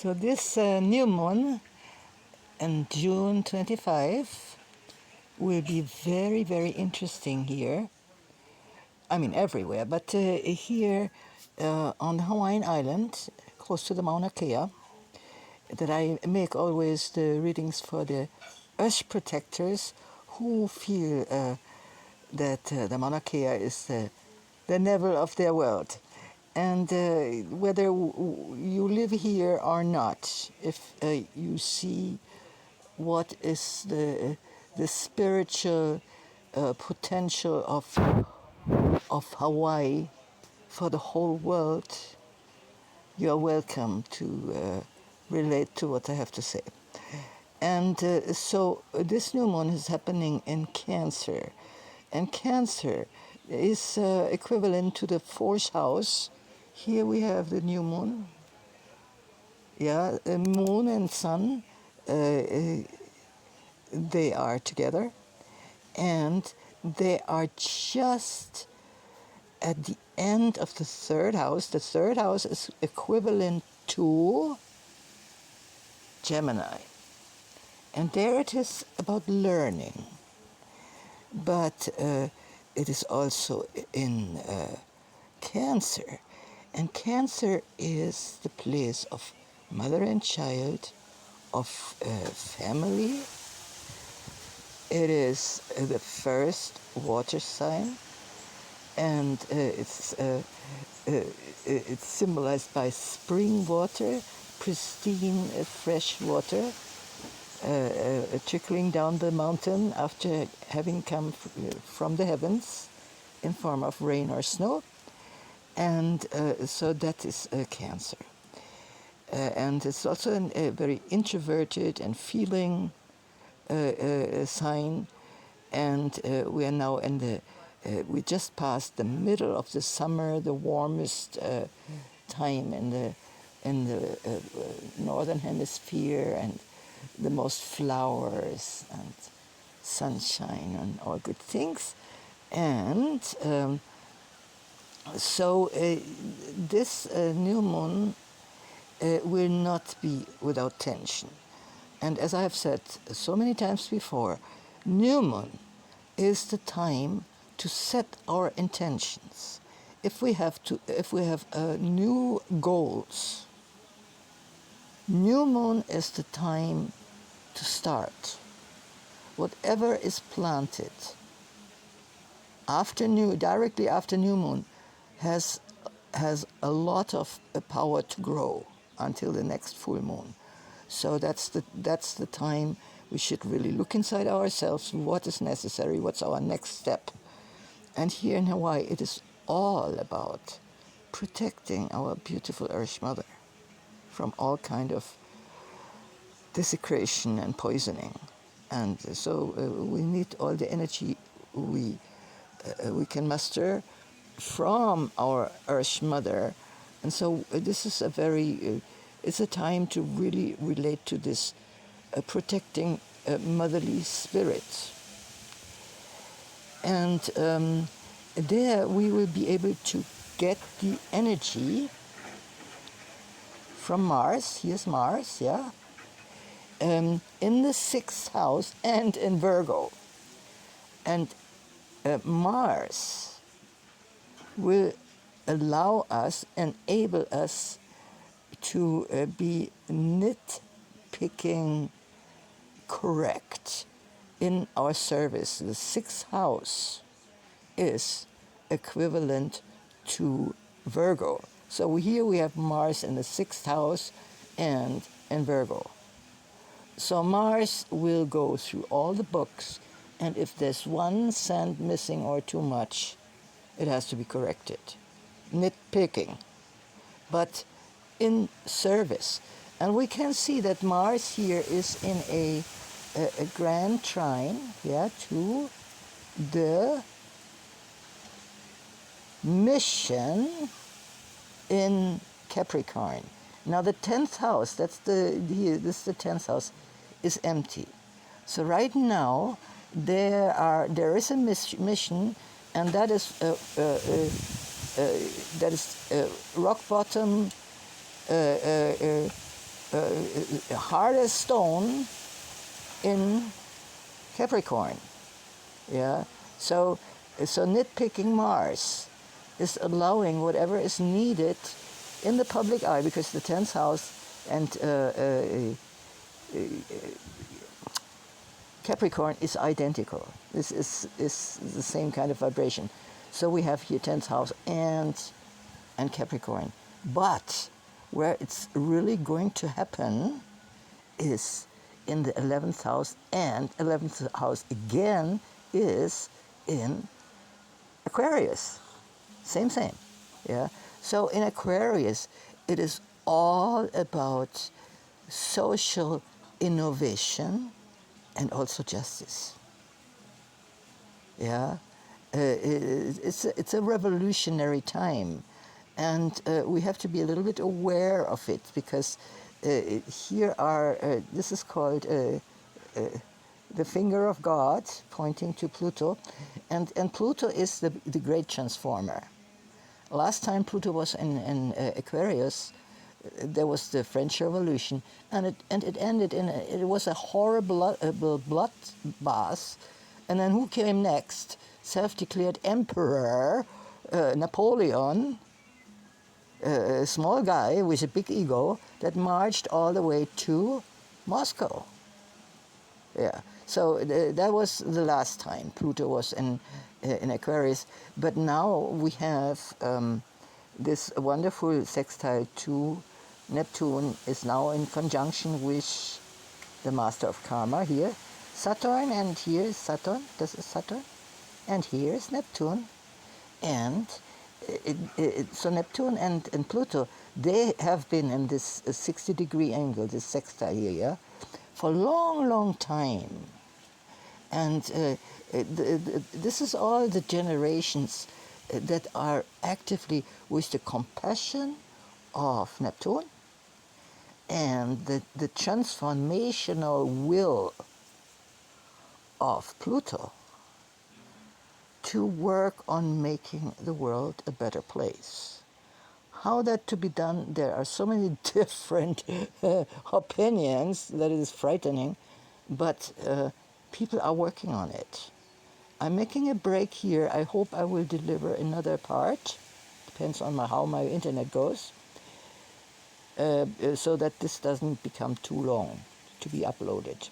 So this new moon on June 25 will be very, very interesting here. I mean everywhere, but here on the Hawaiian island, close to the Mauna Kea, that I make always the readings for the earth protectors who feel that the Mauna Kea is the navel of their world. And whether you live here or not, if you see what is the spiritual potential of Hawaii for the whole world, you are welcome to relate to what I have to say. And so this new moon is happening in Cancer, and Cancer is equivalent to the fourth house. Here we have the new moon. Yeah, moon and sun, they are together, and they are just at the end of the third house. The third house is equivalent to Gemini. And there it is about learning. But it is also in Cancer. And Cancer is the place of mother and child, of family. It is the first water sign, and it's symbolized by spring water, pristine fresh water, trickling down the mountain after having come from the heavens in form of rain or snow. And so that is Cancer. And it's also a very introverted and feeling sign. And we are now in the, we just passed the middle of the summer, the warmest time in the northern hemisphere, and the most flowers and sunshine and all good things. And so this new moon will not be without tension. And as I have said so many times before, new moon is the time to set our intentions. If we have new goals, new moon is the time to start. Whatever is planted directly after new moon has a lot of power to grow until the next full moon. So that's the time we should really look inside ourselves, what is necessary, what's our next step. And here in Hawaii, it is all about protecting our beautiful Earth Mother from all kind of desecration and poisoning. And so we need all the energy we can muster from our Earth Mother. And so this is it's a time to really relate to this protecting motherly spirit. And there we will be able to get the energy from Mars. Here's Mars, yeah, in the 6th house and in Virgo. And Mars will enable us to be nitpicking correct in our service. The 6th house is equivalent to Virgo. So here we have Mars in the 6th house and in Virgo. So Mars will go through all the books, and if there's one cent missing or too much, it has to be corrected. Nitpicking, but in service. And we can see that Mars here is in a grand trine, yeah, to the mission in Capricorn. Now the 10th house, this is the 10th house, is empty. So right now there is a mission, and that is rock bottom, hardest stone in Capricorn. Yeah, so nitpicking Mars is allowing whatever is needed in the public eye, because the 10th house and Capricorn is identical. This is the same kind of vibration. So we have here 10th house and Capricorn. But where it's really going to happen is in the 11th house, and 11th house again is in Aquarius. Same. Yeah. So in Aquarius, it is all about social innovation and also justice. Yeah. It's a revolutionary time, and we have to be a little bit aware of it, because here are this is called the finger of God pointing to Pluto, and Pluto is the great transformer. Last time Pluto was in Aquarius, there was the French Revolution, and it ended in it was a horrible bloodbath. And then who came next? Self-declared emperor Napoleon, a small guy with a big ego that marched all the way to Moscow. Yeah. So that was the last time Pluto was in Aquarius. But now we have this wonderful sextile to Neptune is now in conjunction with the master of karma here, Saturn, and here is Saturn. This is Saturn, and here is Neptune, and so Neptune and Pluto, they have been in this 60-degree angle, this sextile here, yeah, for a long time. And this is all the generations that are actively with the compassion of Neptune and the transformational will of Pluto to work on making the world a better place. How that to be done, there are so many different opinions that it is frightening, but people are working on it. I'm making a break here. I hope I will deliver another part. Depends on how my internet goes. So that this doesn't become too long to be uploaded.